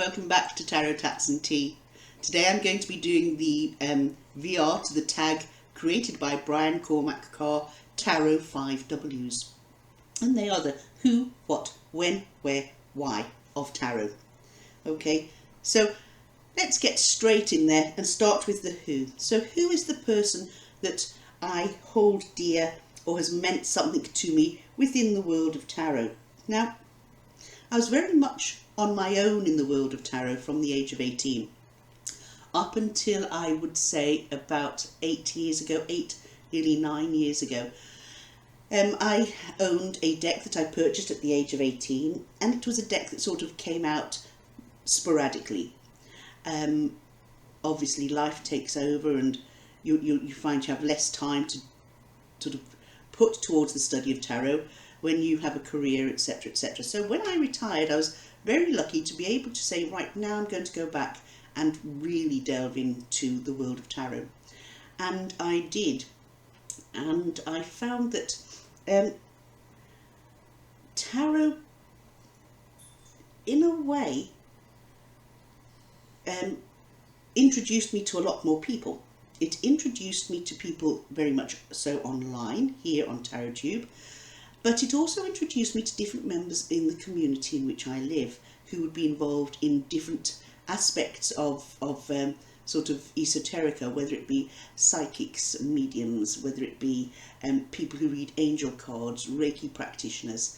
welcome back to Tarot Tats and Tea. Today I'm going to be doing the VR to the tag created by Cormack Carr, Tarot 5Ws. And they are the who, what, when, where, why of tarot. Okay, so let's get straight in there and start with the who. So who is the person that I hold dear or has meant something to me within the world of tarot? Now, I was very much on my own in the world of tarot from the age of 18 up until I would say about 8 years ago, nearly 9 years ago. I owned a deck that I purchased at the age of 18, and it was a deck that sort of came out sporadically. Obviously life takes over and you find you have less time to sort of put towards the study of tarot when you have a career, etc, etc. So when I retired, I was very lucky to be able to say, right, now I'm going to go back and really delve into the world of tarot. And I did. And I found that tarot, in a way, introduced me to a lot more people. It introduced me to people very much so online, here on TarotTube, but it also introduced me to different members in the community in which I live, who would be involved in different aspects of sort of esoterica, whether it be psychics, mediums, whether it be people who read angel cards, Reiki practitioners,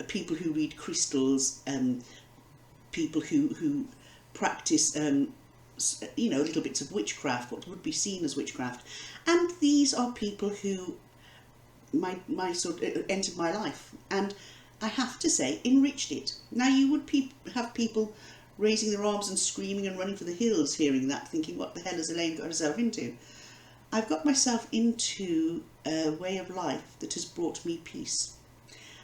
people who read crystals, people who practice little bits of witchcraft, what would be seen as witchcraft. And these are people who my sort of entered my life, and I have to say enriched it. Now you would have people raising their arms and screaming and running for the hills hearing that, thinking, what the hell has Elaine got herself into? I've got myself into a way of life that has brought me peace,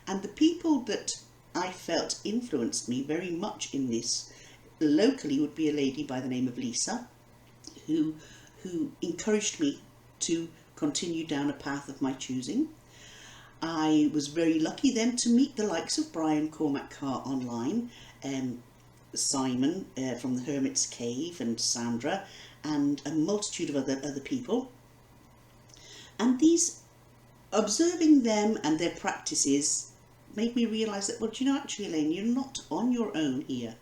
and the people that I felt influenced me very much in this locally would be a lady by the name of Lisa, who encouraged me to continue down a path of my choosing. I was very lucky then to meet the likes of Cormack Carr online, Simon from the Hermit's Cave, and Sandra, and a multitude of other people. And these, observing them and their practices, made me realise that, well, do you know, actually, Elaine, you're not on your own here.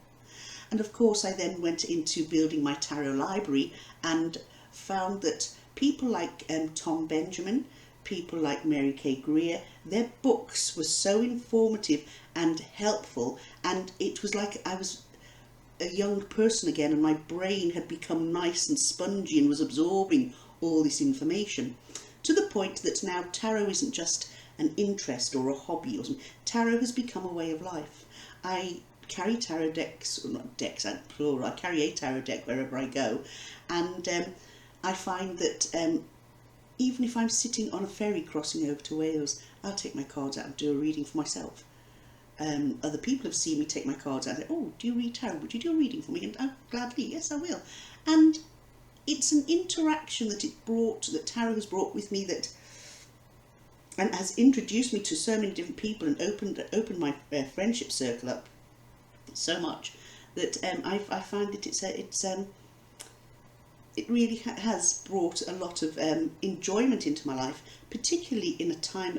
And of course I then went into building my tarot library and found that people like Tom Benjamin, people like Mary K. Greer, their books were so informative and helpful, and it was like I was a young person again, and my brain had become nice and spongy and was absorbing all this information, to the point that now tarot isn't just an interest or a hobby or something. Tarot has become a way of life. I carry tarot decks, or not decks, plural, I carry a tarot deck wherever I go, and I find that even if I'm sitting on a ferry crossing over to Wales, I'll take my cards out and do a reading for myself. Other people have seen me take my cards out and say, oh, do you read tarot? Would you do a reading for me? And oh, gladly, yes, I will. And it's an interaction that tarot has brought with me, that and has introduced me to so many different people and opened my friendship circle up so much that I find that it really has brought a lot of enjoyment into my life, particularly in a time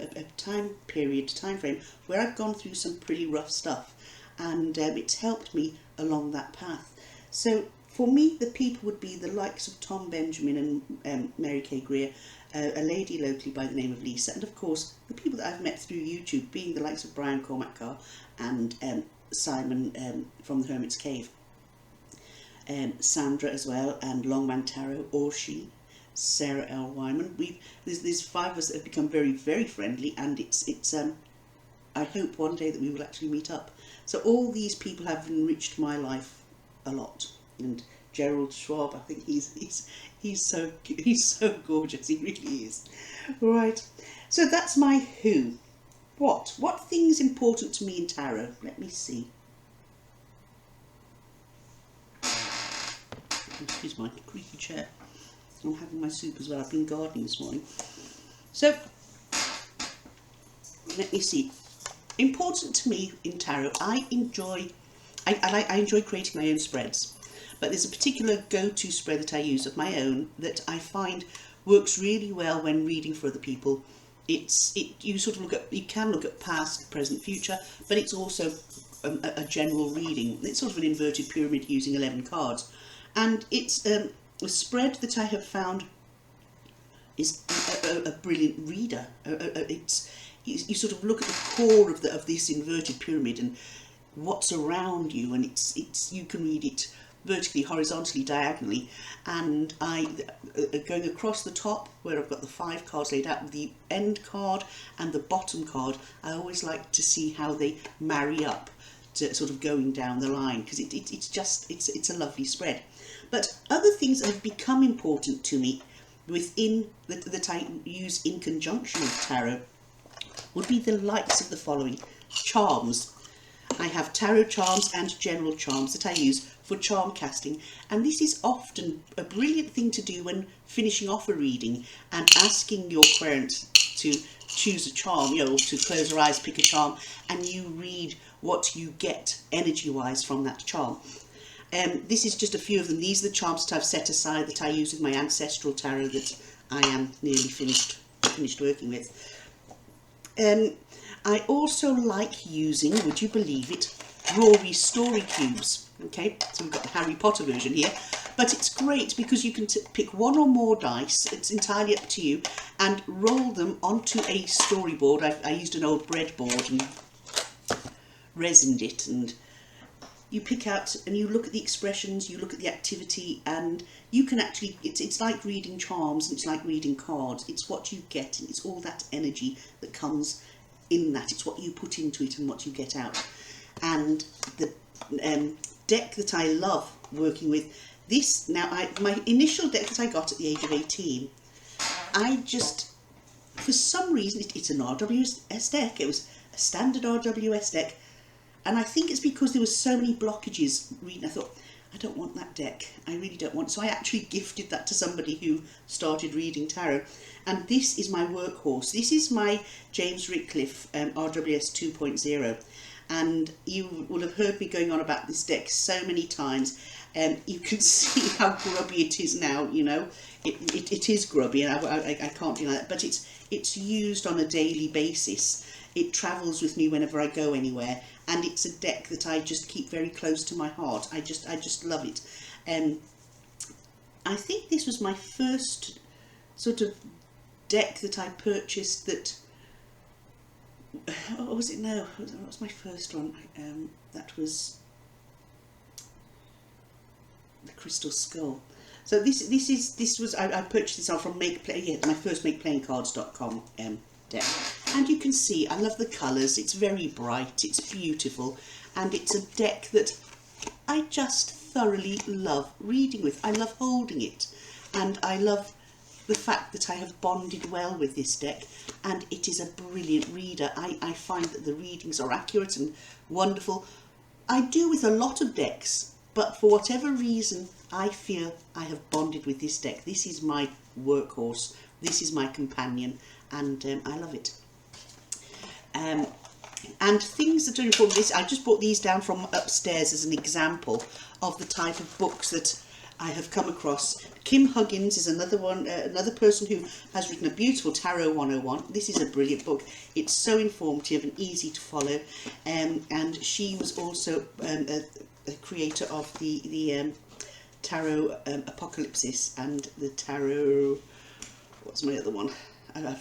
frame where I've gone through some pretty rough stuff, and it's helped me along that path. So for me, the people would be the likes of Tom Benjamin and Mary K. Greer, a lady locally by the name of Lisa, and of course the people that I've met through YouTube being the likes of Cormack Carr and Simon from the Hermit's Cave. Sandra as well, and Longman Tarot, or she, Sarah L. Wyman. There's five of us that have become very, very friendly, and it's I hope one day that we will actually meet up. So all these people have enriched my life a lot. And Gerald Schwab, I think he's so gorgeous, he really is. Right, so that's my who. What thing's important to me in tarot? Let me see. Excuse my creaky chair. I'm having my soup as well. I've been gardening this morning. So, let me see. Important to me in tarot, I enjoy I enjoy creating my own spreads, but there's a particular go-to spread that I use of my own that I find works really well when reading for other people. You sort of you can look at past, present, future, but it's also a general reading. It's sort of an inverted pyramid using 11 cards, and it's a spread that I have found is a brilliant reader. You sort of look at the core of this inverted pyramid and what's around you, and you can read it vertically, horizontally, diagonally, and going across the top where I've got the 5 cards laid out, the end card and the bottom card, I always like to see how they marry up to sort of going down the line, because it's a lovely spread. But other things that have become important to me within that I use in conjunction with tarot would be the likes of the following: charms. I have tarot charms and general charms that I use for charm casting, and this is often a brilliant thing to do when finishing off a reading and asking your querent to choose a charm, to close her eyes, pick a charm, and you read what you get energy-wise from that charm. This is just a few of them. These are the charms that I've set aside that I use with my ancestral tarot that I am nearly finished working with. I also like using, would you believe it, Rory story cubes. Okay, so we've got the Harry Potter version here, but it's great because you can pick one or more dice, it's entirely up to you, and roll them onto a storyboard. I used an old breadboard and resined it, and you pick out and you look at the expressions, you look at the activity, and you can actually, it's like reading charms, and it's like reading cards. It's what you get, and it's all that energy that comes in that. It's what you put into it and what you get out. And the deck that I love working with, this, now my initial deck that I got at the age of 18, I just, for some reason, it's an RWS deck. It was a standard RWS deck, and I think it's because there were so many blockages reading. I thought, I don't want that deck. I really don't want it. So I actually gifted that to somebody who started reading tarot. And this is my workhorse. This is my James Ratcliffe RWS 2.0. And you will have heard me going on about this deck so many times. You can see how grubby it is now, It is grubby, and I can't deny that. But it's used on a daily basis. It travels with me whenever I go anywhere. And it's a deck that I just keep very close to my heart. I just love it. I think this was my first sort of deck that I purchased that, what was it? No, what was my first one? That was the Crystal Skull. So this was I purchased this from my first MakePlayingCards.com deck, and you can see I love the colours. It's very bright, it's beautiful, and it's a deck that I just thoroughly love reading with. I love holding it, and I love the fact that I have bonded well with this deck, and it is a brilliant reader. I find that the readings are accurate and wonderful. I do with a lot of decks, but for whatever reason I feel I have bonded with this deck. This is my workhorse, this is my companion, and I love it. And things that are important, I just brought these down from upstairs as an example of the type of books that I have come across. Kim Huggins is another one, another person who has written a beautiful Tarot 101. This is a brilliant book. It's so informative and easy to follow. And she was also a creator of the Tarot Apocalypsis and the Tarot, what's my other one? I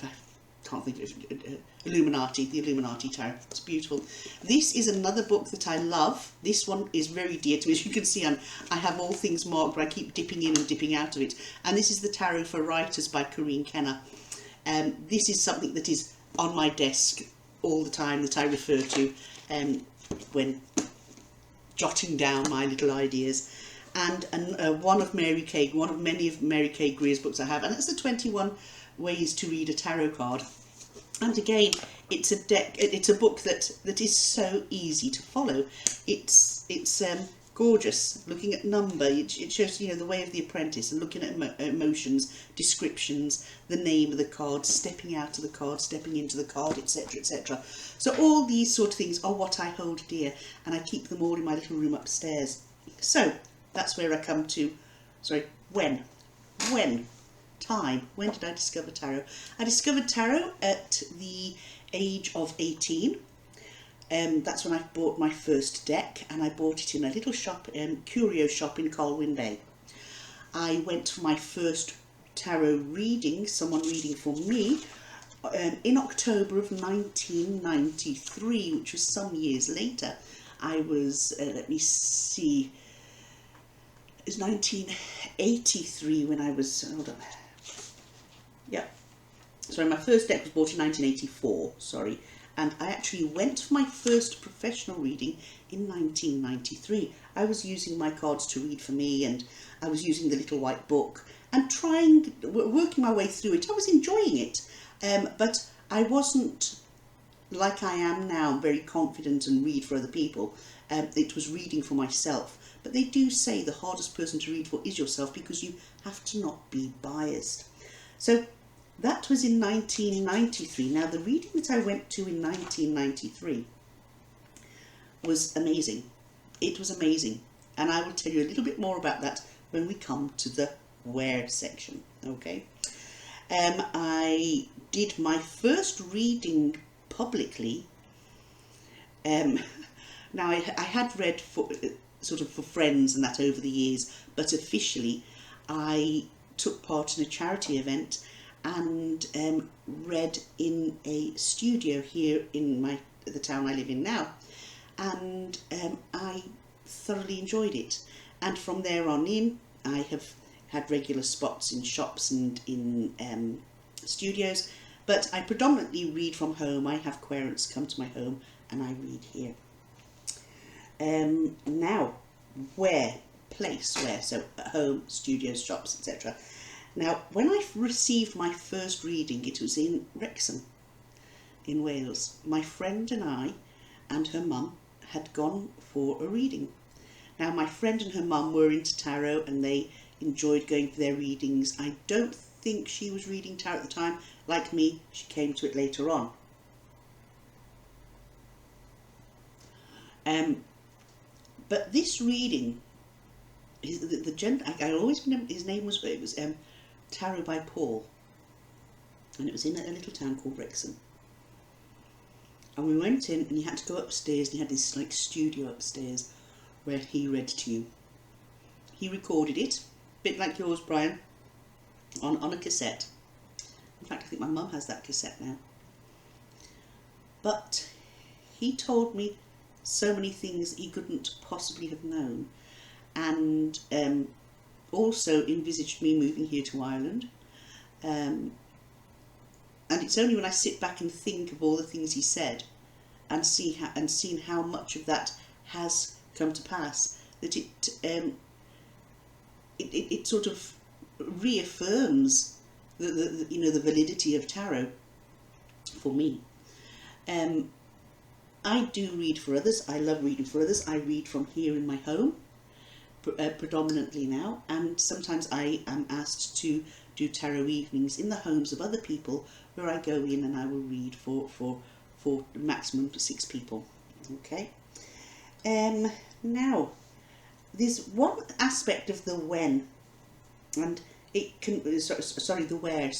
can't think of it. Illuminati, the Illuminati Tarot. It's beautiful. This is another book that I love. This one is very dear to me. As you can see, I have all things marked, but I keep dipping in and dipping out of it. And this is the Tarot for Writers by Corinne Kenner. This is something that is on my desk all the time that I refer to when jotting down my little ideas. And one of many of Mary Kay Greer's books I have, and that's the 21 Ways to Read a Tarot Card. And again, it's a book that is so easy to follow. It's gorgeous. Looking at number, it shows, you know, the way of the apprentice, and looking at emotions, descriptions, the name of the card, stepping out of the card, stepping into the card, etc., etc. So all these sort of things are what I hold dear, and I keep them all in my little room upstairs. So that's where I come to, sorry, when did I discover tarot? I discovered tarot at the age of 18. That's when I bought my first deck, and I bought it in a little shop, curio shop in Colwyn Bay. I went for my first tarot reading, someone reading for me, in October of 1993, which was some years later. I was, let me see, it was 1983 when I was, hold on, yeah, sorry, my first deck was bought in 1984, sorry, and I actually went for my first professional reading in 1993. I was using my cards to read for me, and I was using the little white book and working my way through it. I was enjoying it, but I wasn't like I am now, very confident and read for other people. It was reading for myself. But they do say the hardest person to read for is yourself, because you have to not be biased. So that was in 1993. Now, the reading that I went to in 1993 was amazing. It was amazing. And I will tell you a little bit more about that when we come to the where section, okay? I did my first reading publicly. Now, I had read for sort of for friends and that over the years, but officially I took part in a charity event and read in a studio here in the town I live in now, and I thoroughly enjoyed it. And from there on in, I have had regular spots in shops and in studios, but I predominantly read from home. I have querents come to my home and I read here. Now, so at home, studios, shops, etc. Now, when I received my first reading, it was in Wrexham, in Wales. My friend and I and her mum had gone for a reading. Now, my friend and her mum were into tarot and they enjoyed going for their readings. I don't think she was reading tarot at the time. Like me, she came to it later on. But this reading, the gentleman, I always remember his name was, it was Tarot by Paul, and it was in a little town called Wrexham. And we went in, and you had to go upstairs, and he had this like studio upstairs where he read to you. He recorded it, a bit like yours, Brian, on a cassette. In fact, I think my mum has that cassette now. But he told me so many things he couldn't possibly have known, and also envisaged me moving here to Ireland. And it's only when I sit back and think of all the things he said and seen how much of that has come to pass that it sort of reaffirms the validity of tarot for me. I do read for others. I love reading for others. I read from here in my home, predominantly now, and sometimes I am asked to do tarot evenings in the homes of other people, where I go in and I will read for maximum 6 people. Okay. Now, there's one aspect of the when, and it can the where,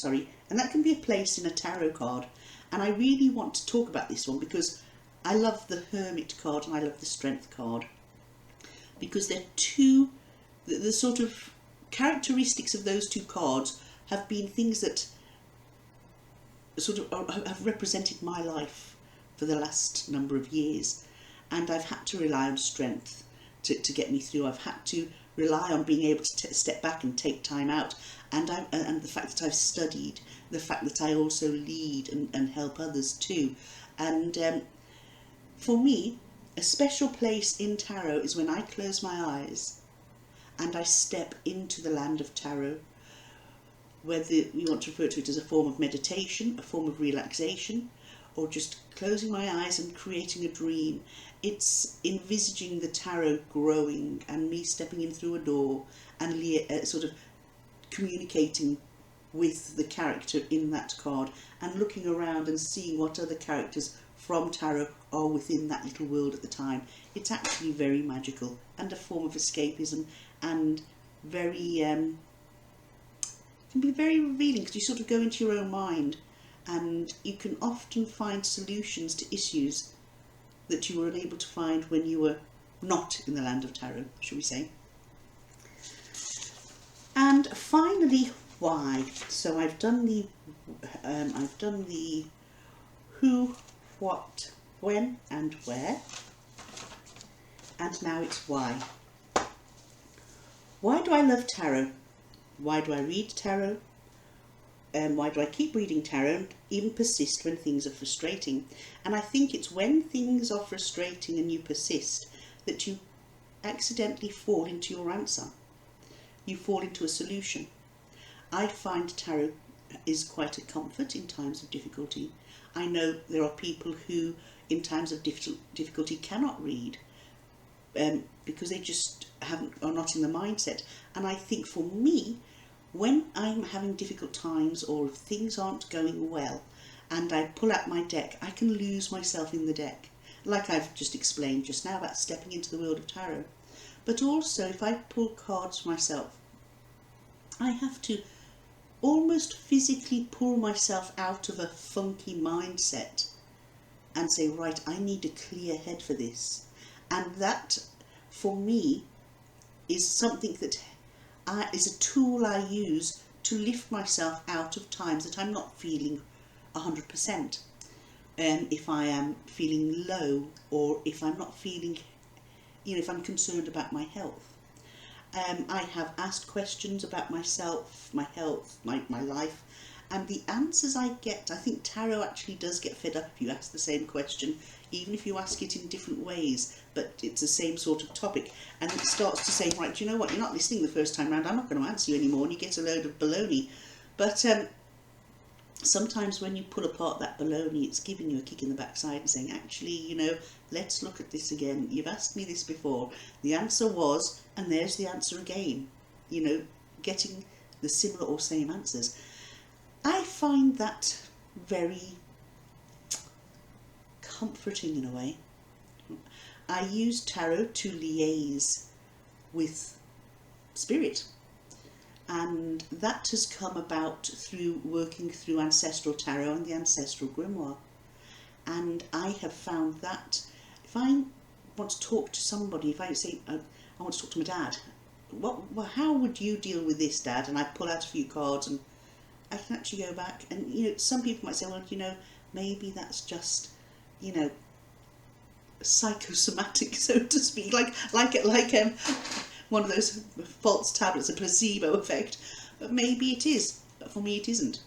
and that can be a place in a tarot card. And I really want to talk about this one because I love the Hermit card and I love the Strength card, because they're the sort of characteristics of those two cards have been things that sort of have represented my life for the last number of years, and I've had to rely on strength to get me through. I've had to rely on being able to step back and take time out, and the fact that I've studied, the fact that I also lead and help others too. And for me, a special place in tarot is when I close my eyes and I step into the land of tarot, whether you want to refer to it as a form of meditation, a form of relaxation, or just closing my eyes and creating a dream. It's envisaging the tarot growing and me stepping in through a door and sort of communicating with the character in that card and looking around and seeing what other characters from tarot are within that little world at the time. It's actually very magical and a form of escapism, and very can be very revealing, because you sort of go into your own mind and you can often find solutions to issues that you were unable to find when you were not in the land of tarot, shall we say. And finally, why? So I've done the who, what, when and where, and now it's why. Why do I love tarot? Why do I read tarot? Why do I keep reading tarot and even persist when things are frustrating? And I think it's when things are frustrating and you persist that you accidentally fall into your answer. You fall into a solution. I find tarot is quite a comfort in times of difficulty. I know there are people who in times of difficulty cannot read because they just are not in the mindset. And I think for me, when I'm having difficult times or if things aren't going well and I pull out my deck, I can lose myself in the deck, like I've just explained just now about stepping into the world of tarot. But also if I pull cards for myself, I have to almost physically pull myself out of a funky mindset and say, right, I need a clear head for this. And that, for me, is something that is a tool I use to lift myself out of times that I'm not feeling 100%. If I am feeling low, or if I'm not feeling, if I'm concerned about my health. I have asked questions about myself, my health, my life, and the answers I get, I think tarot actually does get fed up if you ask the same question, even if you ask it in different ways, but it's the same sort of topic, and it starts to say, right, do you know what, you're not listening the first time round, I'm not going to answer you anymore, and you get a load of baloney. But sometimes when you pull apart that baloney, it's giving you a kick in the backside and saying, actually, let's look at this again. You've asked me this before. The answer was, and there's the answer again. Getting the similar or same answers. I find that very comforting in a way. I use tarot to liaise with spirit. And that has come about through working through ancestral tarot and the ancestral grimoire. And I have found that if I want to talk to somebody, if I say, I want to talk to my dad, how would you deal with this, Dad? And I pull out a few cards and I can actually go back. And, some people might say, well, maybe that's just, psychosomatic, so to speak, like one of those false tablets, a placebo effect. But maybe it is, but for me it isn't.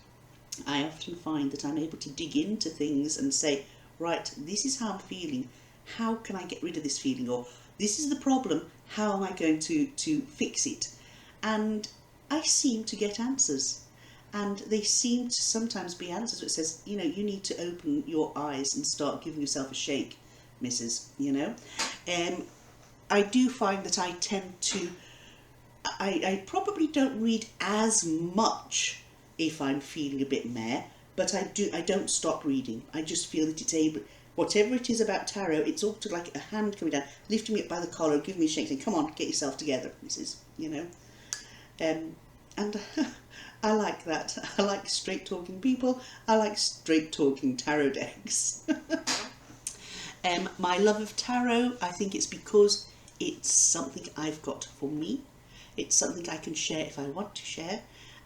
I often find that I'm able to dig into things and say, right, this is how I'm feeling, how can I get rid of this feeling, or this is the problem, how am I going to fix it? And I seem to get answers, and they seem to sometimes be answers which says, you need to open your eyes and start giving yourself a shake, Mrs. I do find that I tend to, I probably don't read as much if I'm feeling a bit meh, but I don't stop reading. I just feel that it's able, whatever it is about tarot, it's sort of like a hand coming down, lifting me up by the collar, giving me a shake, saying, come on, get yourself together, Mrs. And I like that. I like straight talking people. I like straight talking tarot decks. My love of tarot, I think it's because it's something I've got for me. It's something I can share if I want to share.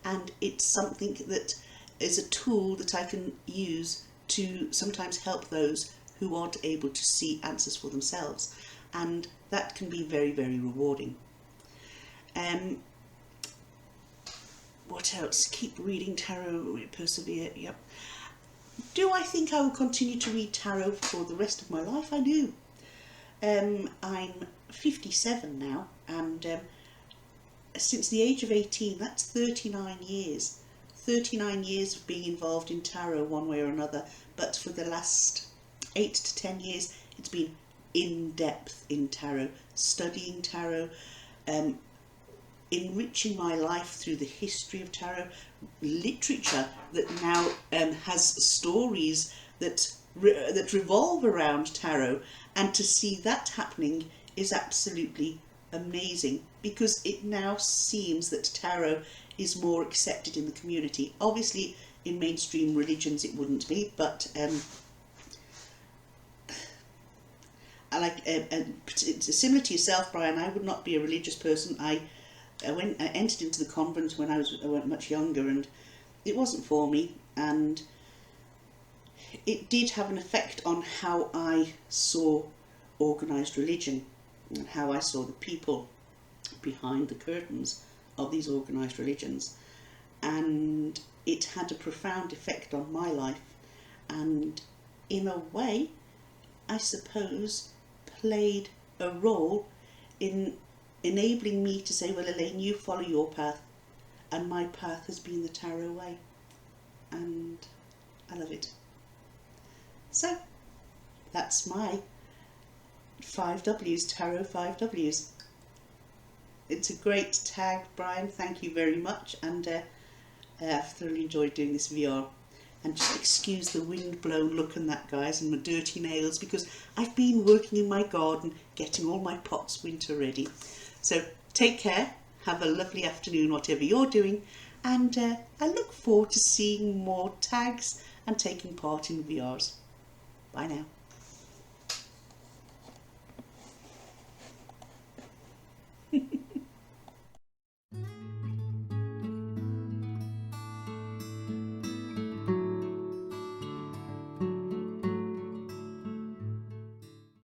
And it's something that is a tool that I can use to sometimes help those who aren't able to see answers for themselves. And that can be very, very rewarding. What else? Keep reading tarot, persevere, yep. Do I think I will continue to read tarot for the rest of my life? I do. I'm 57 now, and since the age of 18, that's 39 years. 39 years of being involved in tarot one way or another, but for the last 8 to 10 years, it's been in depth in tarot, studying tarot, enriching my life through the history of tarot, literature that now has stories that revolve around tarot, and to see that happening is absolutely amazing, because it now seems that tarot is more accepted in the community. Obviously in mainstream religions it wouldn't be, but I like similar to yourself, Brian, I would not be a religious person. I entered into the convent when I was much younger, and it wasn't for me, and it did have an effect on how I saw organised religion and how I saw the people behind the curtains of these organised religions, and it had a profound effect on my life, and in a way, I suppose, played a role in enabling me to say, well, Elaine, you follow your path, and my path has been the tarot way, and I love it. So that's my 5Ws, Tarot 5Ws. It's a great tag, Brian, thank you very much, and I've thoroughly enjoyed doing this VR. And just excuse the wind-blown look and that, guys, and my dirty nails, because I've been working in my garden getting all my pots winter ready. So take care, have a lovely afternoon whatever you're doing, and I look forward to seeing more tags and taking part in VRs. Bye now.